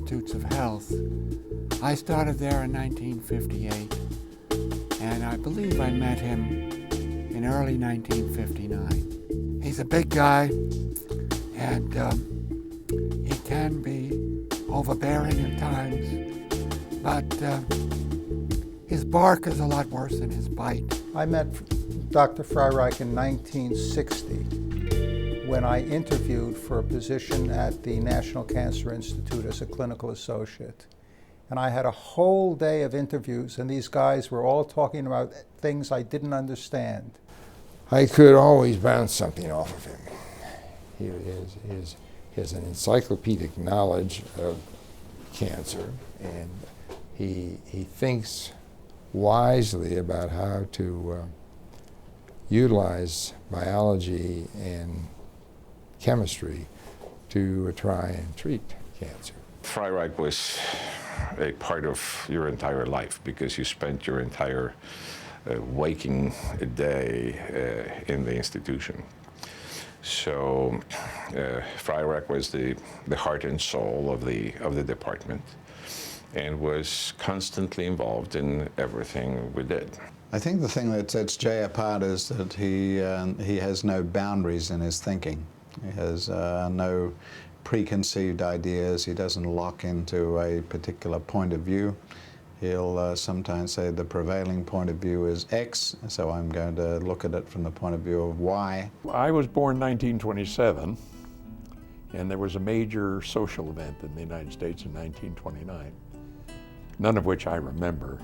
Institutes of Health. I started there in 1958, and I believe I met him in early 1959. He's a big guy, and he can be overbearing at times, but his bark is a lot worse than his bite. I met Dr. Freireich in 1960 when I interviewed for a position at the National Cancer Institute as a clinical associate. And I had a whole day of interviews, and these guys were all talking about things I didn't understand. I could always bounce something off of him. He has an encyclopedic knowledge of cancer, and he thinks wisely about how to utilize biology and chemistry to try and treat cancer. Freireich was a part of your entire life because you spent your entire waking day in the institution. So Freireich was the heart and soul of the department and was constantly involved in everything we did. I think the thing that sets Jay apart is that he has no boundaries in his thinking. He has no preconceived ideas. He doesn't lock into a particular point of view. He'll sometimes say the prevailing point of view is X, so I'm going to look at it from the point of view of Y. I was born in 1927, and there was a major social event in the United States in 1929, none of which I remember.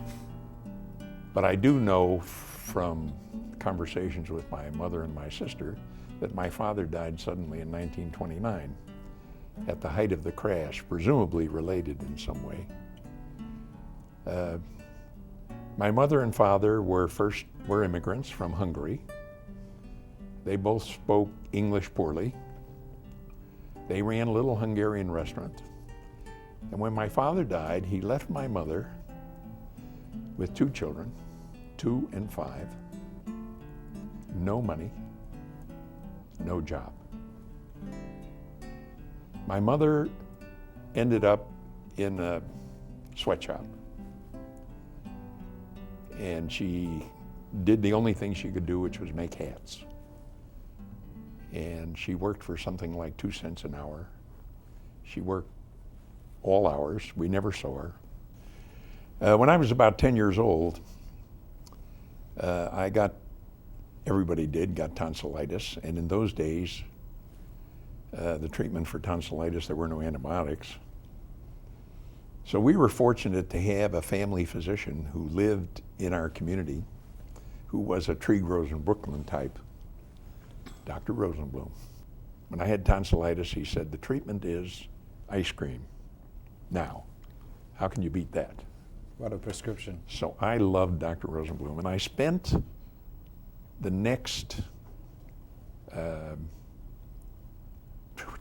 But I do know from conversations with my mother and my sister that my father died suddenly in 1929 at the height of the crash, presumably related in some way. My mother and father were immigrants from Hungary. They both spoke English poorly. They ran a little Hungarian restaurant. And when my father died, he left my mother with two children, 2 and 5, no money, no job. My mother ended up in a sweatshop, and she did the only thing she could do, which was make hats. And she worked for something like 2 cents an hour. She worked all hours. We never saw her. When I was about 10 years old, everybody got tonsillitis, and in those days, the treatment for tonsillitis, there were no antibiotics. So we were fortunate to have a family physician who lived in our community, who was a tree grows in Brooklyn type, Dr. Rosenblum. When I had tonsillitis, he said, the treatment is ice cream. Now, how can you beat that? What a prescription. So I loved Dr. Rosenblum, and I spent the next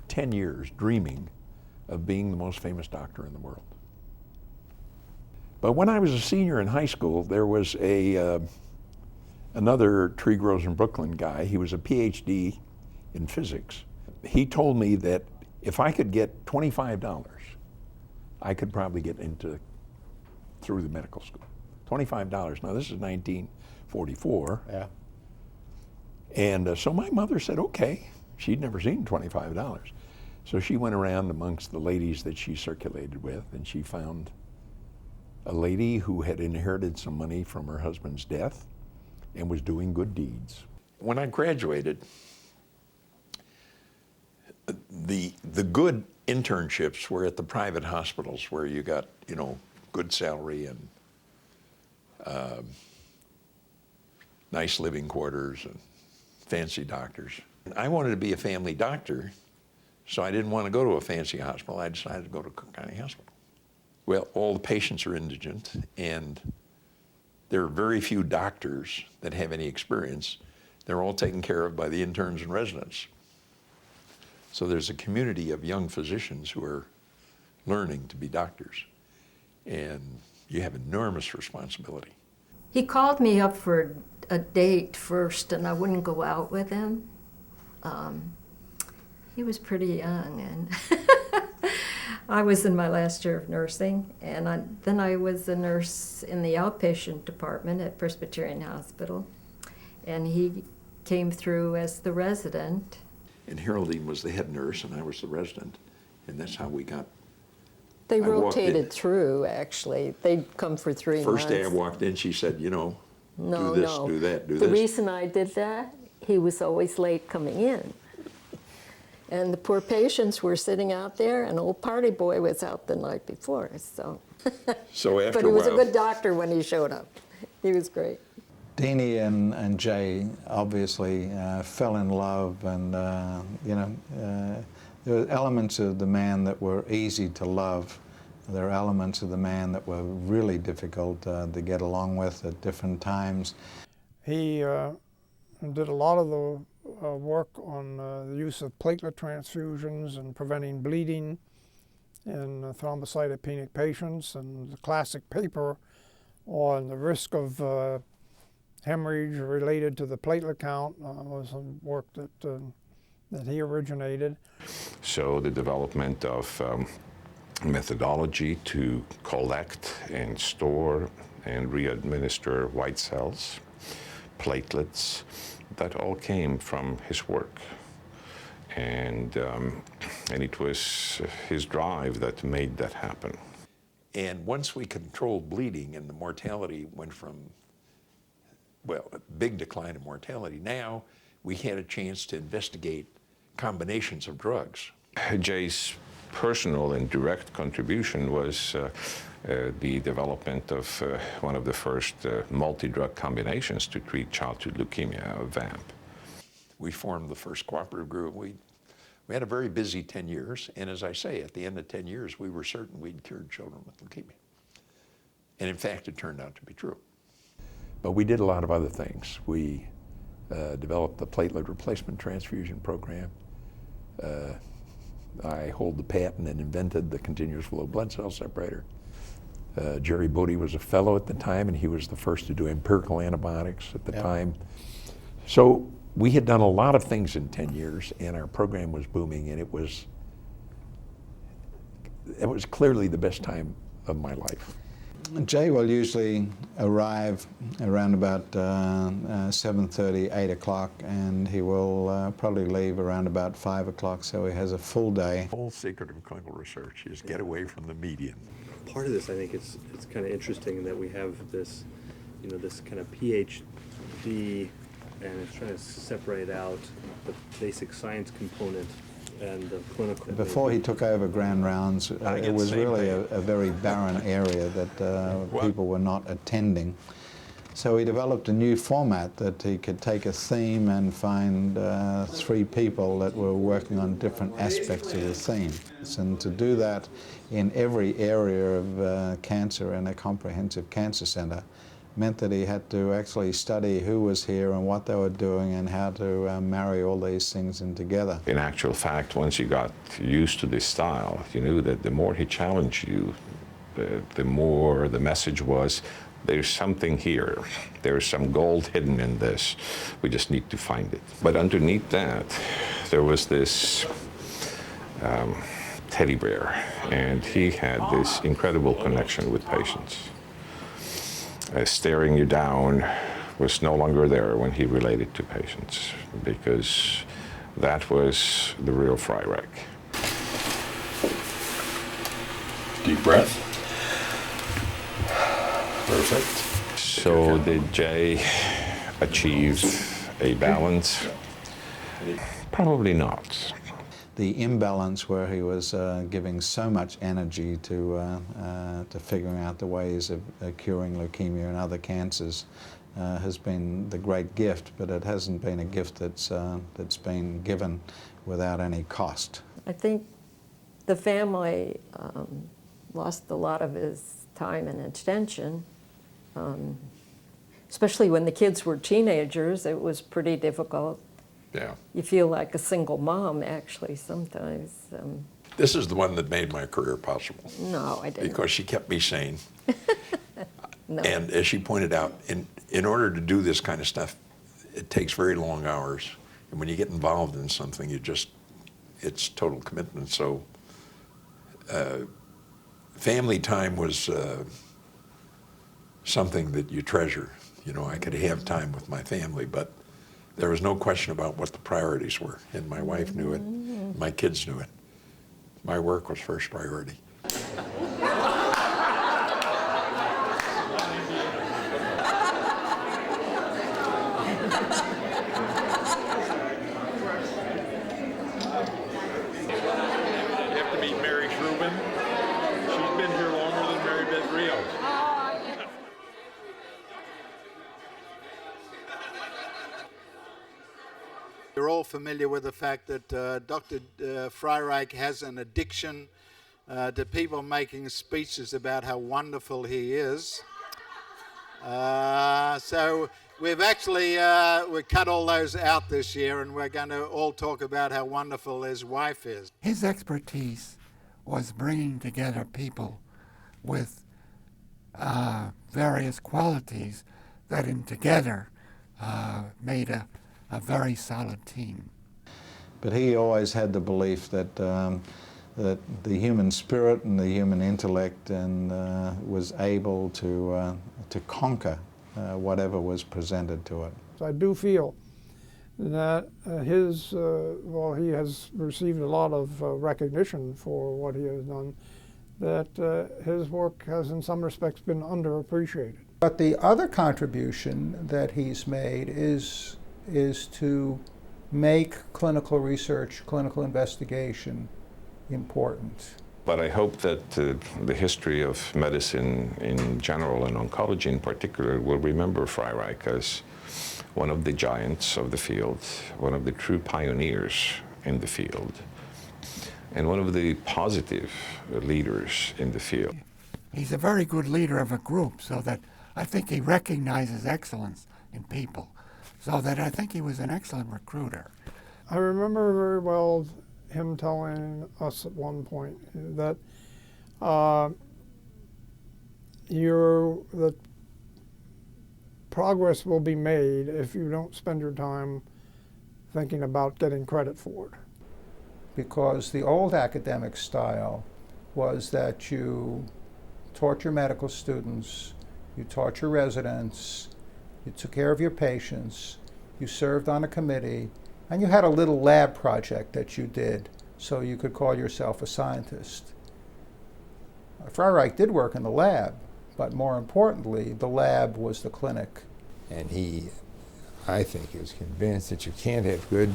10 years dreaming of being the most famous doctor in the world. But when I was a senior in high school, there was another tree grows in Brooklyn guy. He was a PhD in physics. He told me that if I could get $25, I could probably get through the medical school. $25. Now this is 1944. Yeah. And so my mother said, okay. She'd never seen $25. So she went around amongst the ladies that she circulated with, and she found a lady who had inherited some money from her husband's death and was doing good deeds. When I graduated, the good internships were at the private hospitals where you got, good salary and nice living quarters and fancy doctors. I wanted to be a family doctor, so I didn't want to go to a fancy hospital. I decided to go to Cook County Hospital. Well, all the patients are indigent, and there are very few doctors that have any experience. They're all taken care of by the interns and residents. So there's a community of young physicians who are learning to be doctors, and you have enormous responsibility. He called me up for a date first, and I wouldn't go out with him. He was pretty young, and I was in my last year of nursing, and then I was a nurse in the outpatient department at Presbyterian Hospital, and he came through as the resident. And Haroldine was the head nurse, and I was the resident, and that's how we got. They I walked in. rotated through, actually. They'd come for 3 months. First day I walked in, she said, you know, No, do this, no. do that, do The this. reason I did that, he was always late coming in. And the poor patients were sitting out there, and old party boy was out the night before, so. So after But he was a while- good doctor when he showed up. He was great. Deanie and Jay obviously fell in love, and there were elements of the man that were easy to love. There are elements of the man that were really difficult to get along with at different times. He did a lot of the work on the use of platelet transfusions and preventing bleeding in thrombocytopenic patients, and the classic paper on the risk of hemorrhage related to the platelet count was some work that he originated. So the development of methodology to collect and store and re-administer white cells, platelets, that all came from his work. And it was his drive that made that happen. And once we controlled bleeding and the mortality went from, well, a big decline in mortality, now we had a chance to investigate combinations of drugs. Jay's personal and direct contribution was the development of one of the first multi-drug combinations to treat childhood leukemia, VAMP. We formed the first cooperative group. We had a very busy 10 years, and as I say, at the end of 10 years, we were certain we'd cured children with leukemia. And in fact, it turned out to be true. But we did a lot of other things. We developed the platelet replacement transfusion program. I hold the patent and invented the continuous flow blood cell separator. Jerry Bodie was a fellow at the time, and he was the first to do empirical antibiotics at the time. So we had done a lot of things in 10 years, and our program was booming, and it was clearly the best time of my life. Jay will usually arrive around about 7:30, 8 o'clock, and he will probably leave around about 5 o'clock, so he has a full day. The whole secret of clinical research is get away from the median. Part of this, I think, it's kind of interesting that we have this, this kind of PhD, and it's trying to separate out the basic science component and the clinical. Before he took over Grand Rounds, it was really a very barren area that people were not attending. So he developed a new format that he could take a theme and find 3 people that were working on different aspects of the theme. And to do that in every area of cancer in a comprehensive cancer center meant that he had to actually study who was here and what they were doing and how to marry all these things in together. In actual fact, once you got used to this style, you knew that the more he challenged you, the more the message was, there's something here. There's some gold hidden in this. We just need to find it. But underneath that, there was this teddy bear, and he had this incredible connection with patients. Staring you down was no longer there when he related to patients, because that was the real Freireich. Deep breath. Perfect. So did Jay achieve a balance? Probably not. The imbalance where he was giving so much energy to figuring out the ways of curing leukemia and other cancers has been the great gift, but it hasn't been a gift that's been given without any cost. I think the family lost a lot of his time and attention, especially when the kids were teenagers. It was pretty difficult. Yeah. You feel like a single mom, actually, sometimes. This is the one that made my career possible. No, I didn't. Because she kept me sane. No. And as she pointed out, in order to do this kind of stuff, it takes very long hours. And when you get involved in something, it's total commitment. So family time was something that you treasure. You know, I could have time with my family, but there was no question about what the priorities were, and my wife knew it, my kids knew it. My work was first priority. You're all familiar with the fact that Dr. Freireich has an addiction to people making speeches about how wonderful he is. So we've actually we cut all those out this year, and we're going to all talk about how wonderful his wife is. His expertise was bringing together people with various qualities that in together made a very solid team. But he always had the belief that that the human spirit and the human intellect was able to conquer whatever was presented to it. I do feel that well, he has received a lot of recognition for what he has done, that his work has in some respects been underappreciated. But the other contribution that he's made is to make clinical research, clinical investigation important. But I hope that the history of medicine in general and oncology in particular will remember Freireich as one of the giants of the field, one of the true pioneers in the field, and one of the positive leaders in the field. He's a very good leader of a group, so that I think he recognizes excellence in people, so that I think he was an excellent recruiter. I remember very well him telling us at one point that that progress will be made if you don't spend your time thinking about getting credit for it. Because the old academic style was that you taught your medical students, you taught your residents, you took care of your patients, you served on a committee, and you had a little lab project that you did so you could call yourself a scientist. Freireich did work in the lab, but more importantly, the lab was the clinic. And he, I think, is convinced that you can't have good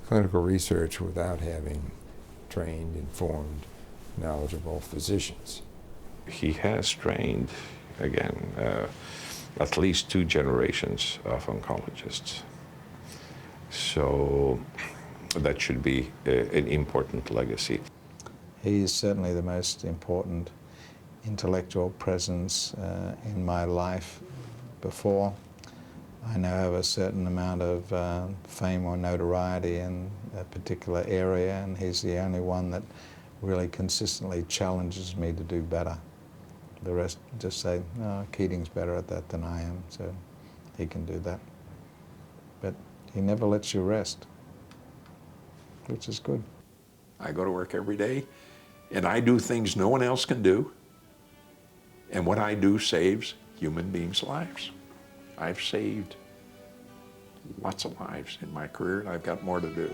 clinical research without having trained, informed, knowledgeable physicians. He has trained, again, at least 2 generations of oncologists. So that should be an important legacy. He is certainly the most important intellectual presence in my life before. I now have a certain amount of fame or notoriety in a particular area, and he's the only one that really consistently challenges me to do better. The rest just say, "No, Keating's better at that than I am, so he can do that." But he never lets you rest, which is good. I go to work every day, and I do things no one else can do, and what I do saves human beings' lives. I've saved lots of lives in my career, and I've got more to do.